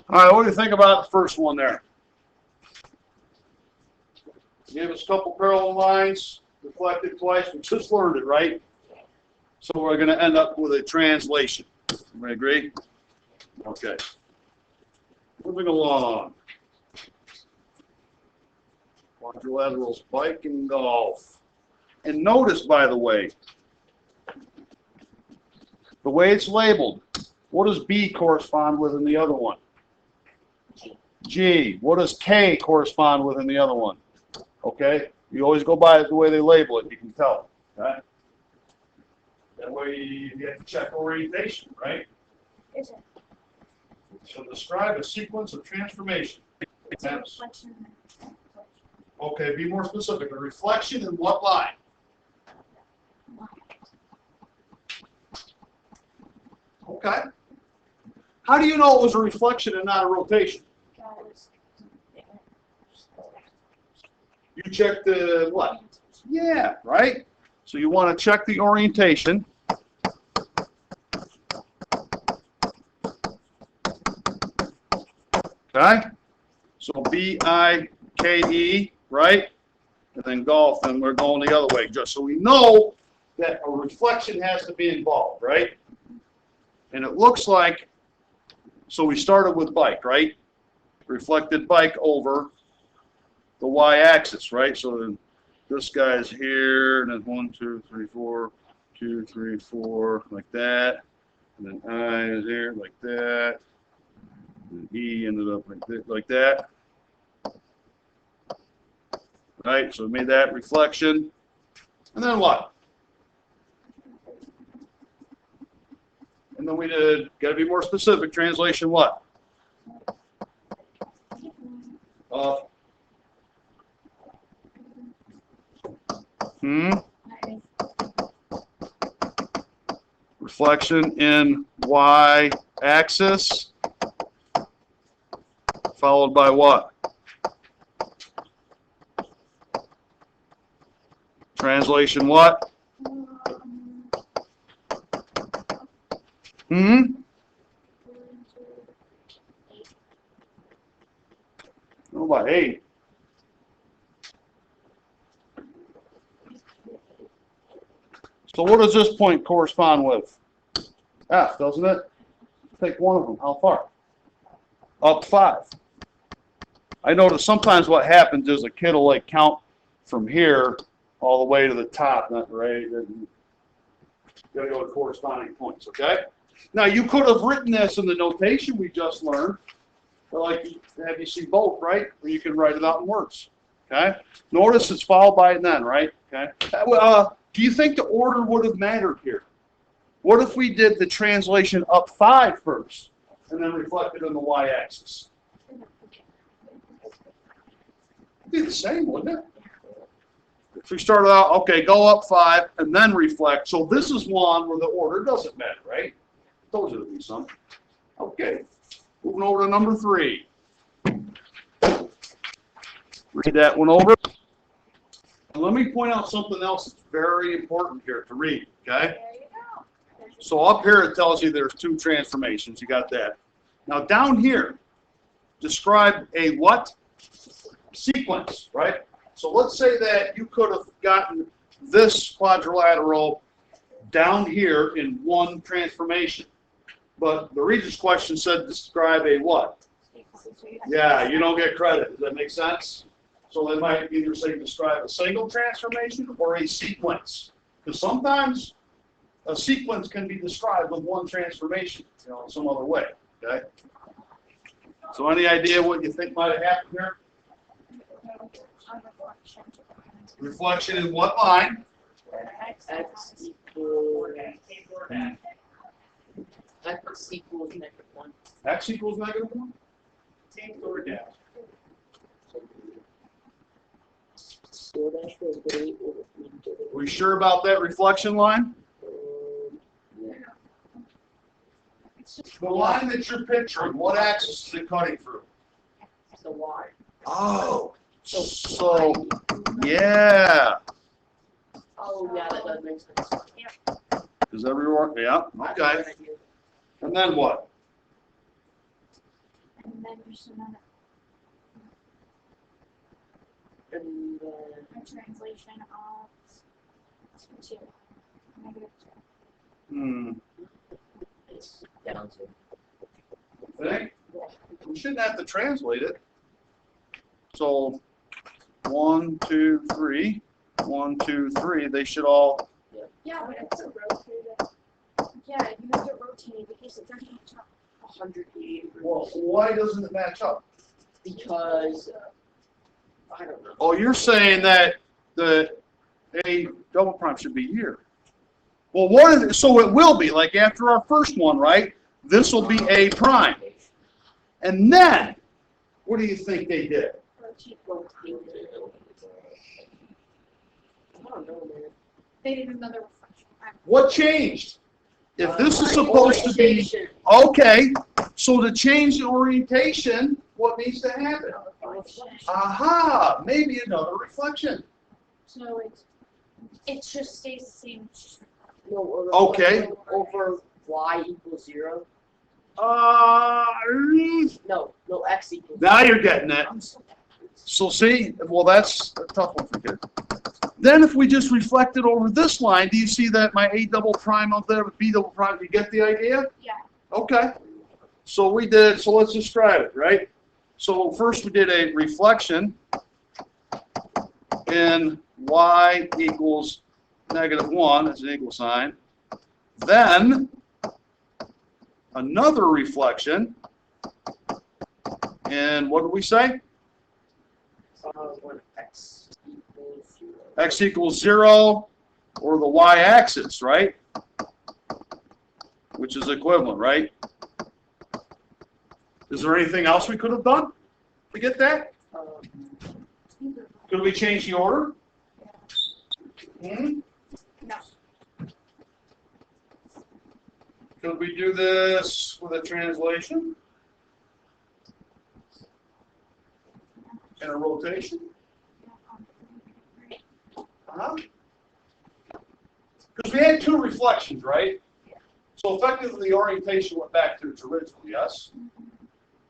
All right, what do you think about the first one there? Gave us a couple parallel lines, reflected twice. We just learned it, right? So we're going to end up with a translation. Everybody agree? Okay. Moving along. Quadrilaterals, bike and golf. And notice, by the way it's labeled, what does B correspond with in the other one? G. What does K correspond with in the other one? Okay? You always go by the way they label it, you can tell. Okay? That way you get to check orientation, right? Is it? So describe a sequence of transformation. Okay, be more specific. A reflection in what line? Okay. How do you know it was a reflection and not a rotation? You checked the what? Yeah, right? So you want to check the orientation. Okay? So B-I-K-E, right? And then golf, and we're going the other way. Just so we know that a reflection has to be involved, right? And it looks like, so we started with bike, right? Reflected bike over the y-axis, right? So then this guy's here, and then 1, 2, 3, 4, 2, 3, 4, like that. And then I is here, like that. And E ended up like that. Right? So we made that reflection. And then what? And then we did, got to be more specific, translation what? Reflection in y-axis, followed by what? Translation what? Oh, about 8. So what does this point correspond with? F, doesn't it? Take one of them. How far? Up 5. I notice sometimes what happens is a kid will like count from here all the way to the top, not right. You gotta go to corresponding points, okay? Now you could have written this in the notation we just learned, but like have you see both, right? Or you can write it out in words. Okay? Notice it's followed by and then, right? Okay. Do you think the order would have mattered here? What if we did the translation up 5 first and then reflected on the y-axis? It'd be the same, wouldn't it? If we started out, okay, go up 5 and then reflect. So this is one where the order doesn't matter, right? I told you there'd be some. Okay. Moving over to number 3. Read that one over. And let me point out something else that's very important here to read, okay? So up here it tells you there's 2 transformations. You got that. Now down here, describe a what? Sequence, right? So let's say that you could have gotten this quadrilateral down here in one transformation. But the Regents question said describe a what? Yeah, you don't get credit. Does that make sense? So they might either say describe a single transformation or a sequence. Because sometimes a sequence can be described with one transformation, you know, in some other way. Okay? So any idea what you think might have happened here? Reflection in what line? X equals -1. X equals -1? Or down? Are we sure about that reflection line? The line that you're picturing, what axis is it cutting through? The Y. Oh, so yeah. Oh, yeah, that does make sense. Is everyone? Yeah. Okay. And then what? then just another And then a translation of 2. Negative 2. Hmm. it's down to. Think? We shouldn't have to translate it. So 1, 2, 3, 1, 2, 3. They should all. Yeah, but it's a rotated. Yeah, you have to rotate it because it doesn't match up. 180 degrees. Well, why doesn't it match up? Because I don't know. Oh, you're saying that the A double prime should be here. Well, what is it? So it will be like after our first one, right? This will be A prime. And then, what do you think they did? Rotate. I don't know, man. They did another reflection. What changed? If this is supposed to be, Orientation. okay, so to change the orientation, what needs to happen? Aha, maybe another reflection. So it just stays the same. It's just No, or Okay. over y equals 0. Uh, No, x equals now you're getting it. I'm so bad. So see, well, that's a tough one for kids. Then if we just reflect it over this line, do you see that my A double prime up there with B double prime? You get the idea? Yeah. Okay. So we did, so let's describe it, right? So first we did a reflection in y equals -1 as an equal sign. Then another reflection. And what did we say? When x equals 0. X equals 0 or the y-axis, right? Which is equivalent, right? Is there anything else we could have done to get that? Could we change the order? Hmm? no. Could we do this with a translation? And a rotation? Because we had 2 reflections, right? So effectively the orientation went back to its original, yes?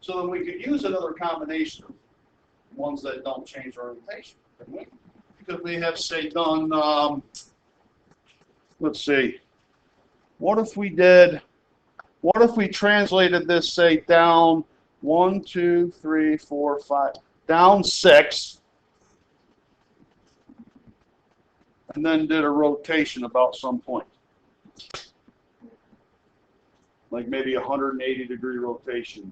So then we could use another combination of ones that don't change orientation, couldn't we? Because we have, say, done, let's see, what if we translated this, say, down 1, 2, 3, 4, 5, down 6, and then did a rotation about some point. Like maybe 180-degree rotation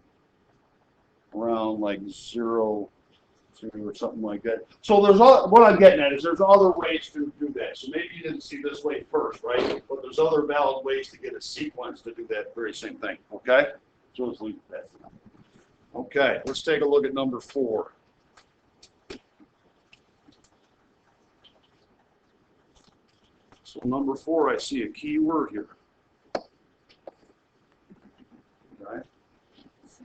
around like 0, 0 or something like that. So there's what I'm getting at is there's other ways to do that. So maybe you didn't see this way first, right? But there's other valid ways to get a sequence to do that very same thing. Okay? So let's leave that. Okay, let's take a look at number 4. So number 4, I see a key word here. Okay. So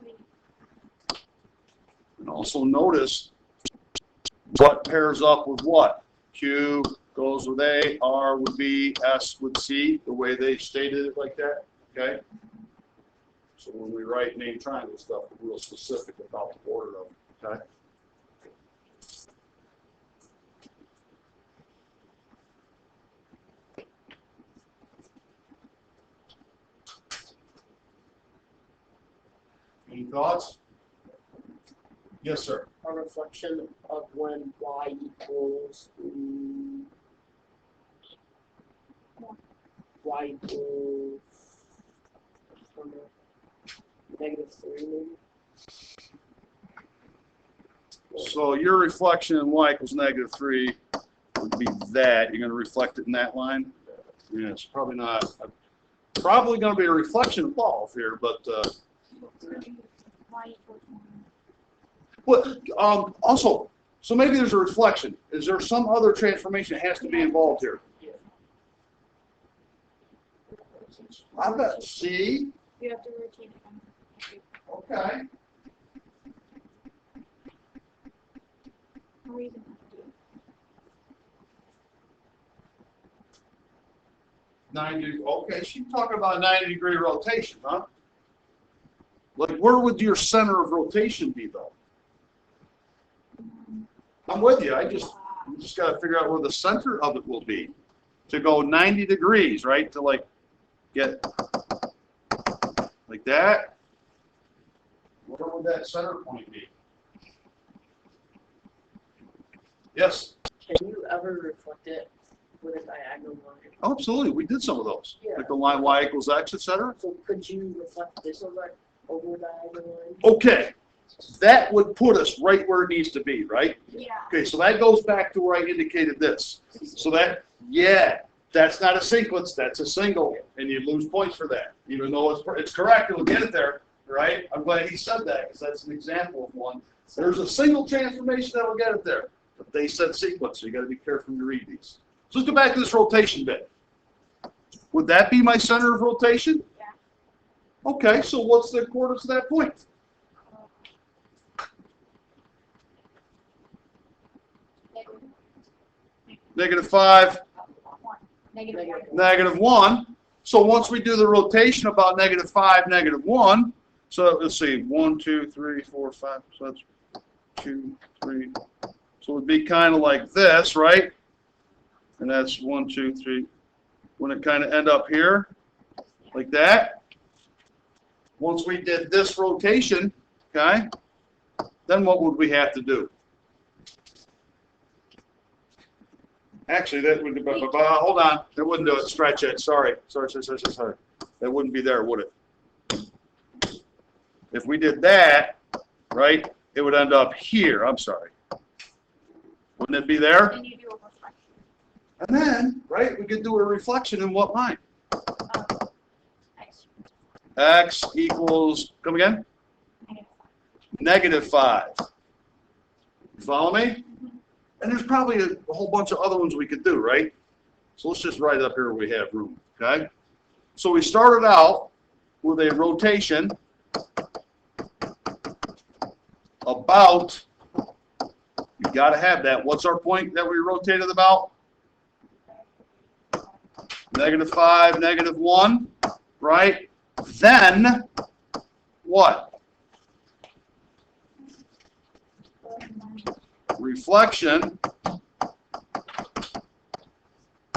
wait. And also notice what pairs up with what. Q goes with A, R with B, S with C, the way they stated it like that. Okay? So when we write name triangle stuff, we're real specific about the order of them. Okay? Any thoughts? Yes, sir. A reflection of when y equals y equals -3 maybe. So your reflection in y equals -3 would be that. You're going to reflect it in that line? Yeah, it's probably not. Probably going to be a reflection above here, but It's gonna be y equals 1. also, so maybe there's a reflection. Is there some other transformation that has to be involved here? I bet. See? You have to rotate it. Okay. How are you gonna do it? 90. Okay, she's talking about a 90-degree rotation, huh? Like, where would your center of rotation be, though? I'm with you. You just got to figure out where the center of it will be. To go 90 degrees, right? To like get like that. Where would that center point be? Yes. Can you ever reflect it with a diagonal line? Oh, absolutely. We did some of those. Yeah. Like the line y equals x, etc. So could you reflect this over a diagonal line? Okay. That would put us right where it needs to be, right? Yeah. Okay, so that goes back to where I indicated this. So that, yeah, that's not a sequence, that's a single, and you lose points for that. Even though it's correct, it'll get it there, right? I'm glad he said that, because that's an example of one. There's a single transformation that'll get it there. But they said sequence, so you got to be careful when you read these. So let's go back to this rotation bit. Would that be my center of rotation? Yeah. Okay, so what's the coordinates of that point? -5, -1. So once we do the rotation about -5, -1, so let's see, 1, 2, 3, 4, 5, so that's 2, 3. So it would be kind of like this, right? And that's 1, 2, 3. When it kind of end up here, like that. Once we did this rotation, okay, then what would we have to do? Actually, that would, hold on, that wouldn't do it, stretch it, sorry. That wouldn't be there, would it? If we did that, right, it would end up here, I'm sorry. Wouldn't it be there? And you do a reflection. And then, right, we could do a reflection in what line? X. X equals, come again? -5. You follow me? And there's probably a whole bunch of other ones we could do, right? So let's just write it up here where we have room, okay? So we started out with a rotation about, you got to have that. What's our point that we rotated about? -5, -1, right? Then what? Reflection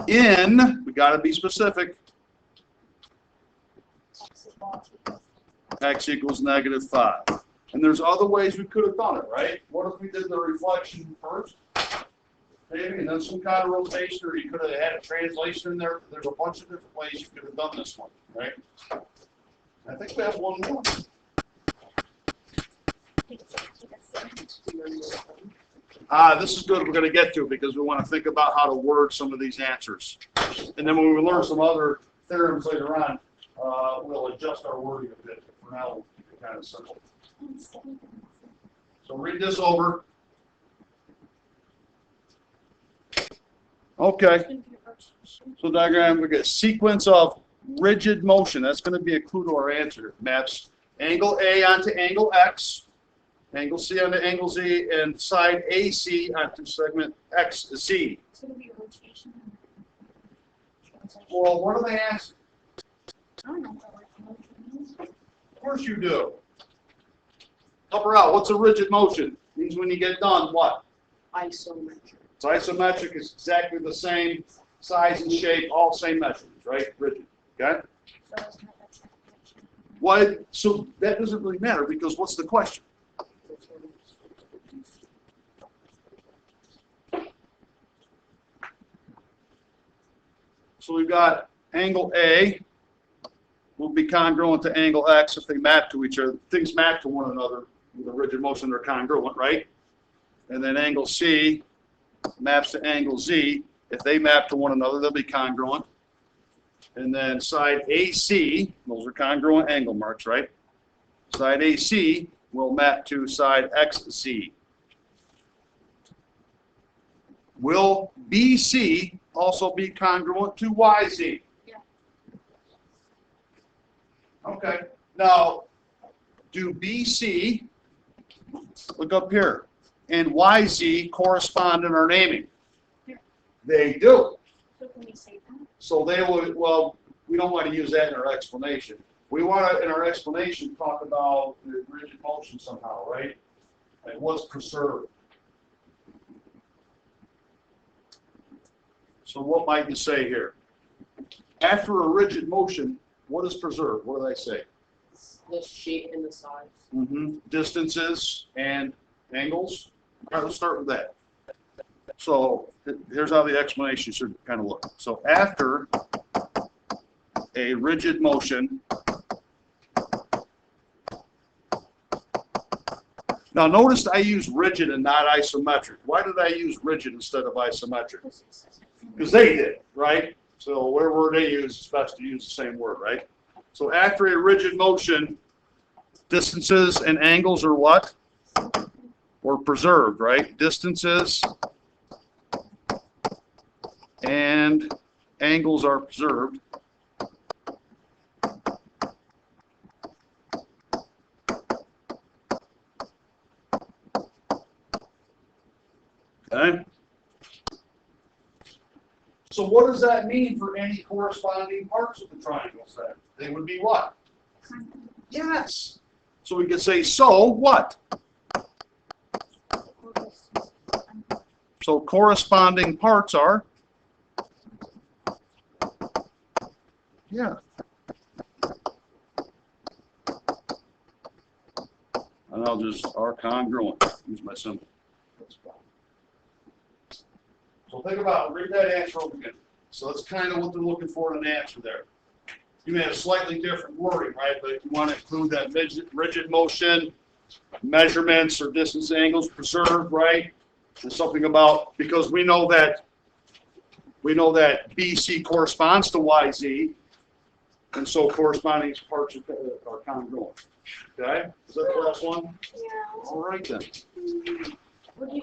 in, we got to be specific, x equals -5. And there's other ways we could have done it, right? What if we did the reflection first? Maybe, and then some kind of rotation, or you could have had a translation in there. There's a bunch of different ways you could have done this one, right? I think we have one more. This is good. We're going to get to it because we want to think about how to word some of these answers. And then when we learn some other theorems later on, we'll adjust our wording a bit. But for now, we'll keep it kind of simple. So read this over. Okay. So diagram, we get sequence of rigid motion. That's going to be a clue to our answer. It maps angle A onto angle X, angle C onto angle Z, and side AC onto segment XZ. It's going to be a rotation. Well, what do they ask? I don't know what rotation means. Of course you do. Help her out. What's a rigid motion? Means when you get done, what? Isometric. It's isometric. It's exactly the same size and shape, all same measurements, right? Rigid. Okay? So it's not that separation. Why? So that doesn't really matter because what's the question? So we've got angle A will be congruent to angle X if they map to each other. Things map to one another with a rigid motion, they're congruent, right? And then angle C maps to angle Z. If they map to one another, they'll be congruent. And then side AC, those are congruent angle marks, right? Side AC will map to side XZ. Will BC also be congruent to YZ? Yeah. Okay. Now, do BC, look up here, and YZ correspond in our naming? Yeah. They do. So can we say that? So they would, well, we don't want to use that in our explanation. We want to, in our explanation, talk about the rigid motion somehow, right? It was preserved. So what might you say here? After a rigid motion, what is preserved? What did I say? The shape and the size. Distances and angles. All right, let's start with that. So here's how the explanation should kind of look. So after a rigid motion, now notice I use rigid and not isometric. Why did I use rigid instead of isometric? Because they did, right? So whatever word they use, it's best to use the same word, right? So after a rigid motion, distances and angles are what? Or preserved, right? Distances and angles are preserved. Okay? So what does that mean for any corresponding parts of the triangles then? They would be what? Yes. So we could say, so what? So corresponding parts are? Yeah. And I'll just are congruent. Use my symbol. So think about it. Read that answer over again. So that's kind of what they're looking for in an answer there. You may have slightly different wording, right? But if you want to include that rigid motion, measurements or distance angles preserved, right? There's something about, because we know that BC corresponds to YZ, and so corresponding parts are congruent. Okay? Is that the last one? Yeah. All right then. What do you